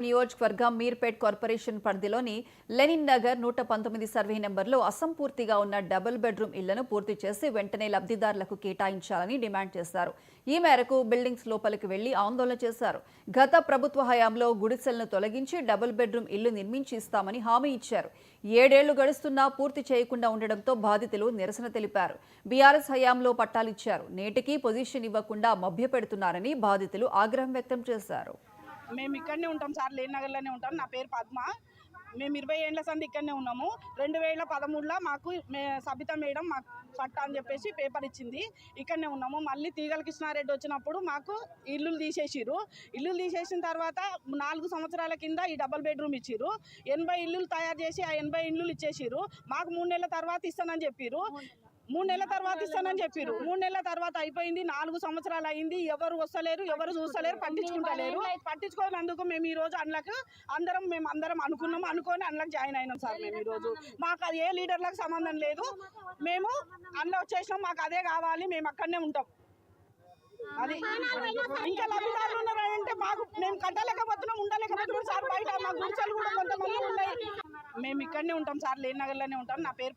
నియోజకవర్గం మీర్పేట్ కార్పొరేషన్ పరిధిలోని Lenin Nagar 119 survey నెంబర్లో అసంపూర్తిగా ఉన్న డబుల్ బెడ్రూమ్ ఇళ్లను పూర్తి చేసి వెంటనే లబ్ధిదారులకు కేటాయించాలని డిమాండ్ చేశారు. ఈ మేరకు బిల్డింగ్స్ లోపలికి వెళ్లి ఆందోళన చేశారు. గత ప్రభుత్వ హయాంలో గుడిసెలను తొలగించి డబుల్ బెడ్రూమ్ ఇళ్లు నిర్మించి ఇస్తామని హామీ ఇచ్చారు. 7 ఏళ్లు గడుస్తున్నా పూర్తి చేయకుండా ఉండడంతో బాధితులు నిరసన తెలిపారు. బీఆర్ఎస్ హయాంలో పట్టాలిచ్చారు, నేటికి పొజిషన్ ఇవ్వకుండా మభ్యపెడుతున్నారని బాధితులు ఆగ్రహం వ్యక్తం చేశారు. మేము ఇక్కడనే ఉంటాం సార్, లేని నగర్లోనే ఉంటాం. నా పేరు పద్మ. మేము 20 ఏళ్ల సంది ఇక్కడనే ఉన్నాము. 2013లో మాకు సబిత మేడం మాకు పట్టా అని చెప్పేసి పేపర్ ఇచ్చింది. ఇక్కడనే ఉన్నాము. మళ్ళీ తీగల కృష్ణారెడ్డి వచ్చినప్పుడు మాకు ఇల్లులు తీసేసిరు. ఇల్లులు తీసేసిన తర్వాత 4 సంవత్సరాల కింద ఈ డబుల్ బెడ్రూమ్ ఇచ్చిరు. 80 ఇల్లులు తయారు చేసి ఆ 80 ఇల్లులు ఇచ్చేసిరు. మాకు 3 నెలల తర్వాత ఇస్తానని చెప్పిరు. 3 నెలల తర్వాత ఇస్తానని చెప్పారు. 3 నెలల తర్వాత అయిపోయింది. 4 సంవత్సరాలు అయింది. ఎవరు వస్తలేరు, ఎవరు చూస్తలేరు, పట్టించుకుంటలేరు. పట్టించుకోనందుకు మేము ఈ రోజు అందులోకి మేము అందరం అనుకొని అందులోకి జాయిన్ అయినాం సార్. మేము ఈ రోజు మాకు అది ఏ లీడర్లకు సంబంధం లేదు. మేము అందులో వచ్చేసినాం. మాకు అదే కావాలి. మేము అక్కడనే ఉంటాం. అది ఇంకా లబ్ధిదారులు ఉన్నారంటే మాకు మేము కట్టలేకపోతున్నాం, ఉండలేకపోతున్నాం సార్. బయట మా గుడిసెలు కూడా కొంతమంది ఉన్నాయి. మేము ఇక్కడనే ఉంటాం సార్, లేని నగర్లోనే ఉంటాం. నా పేరు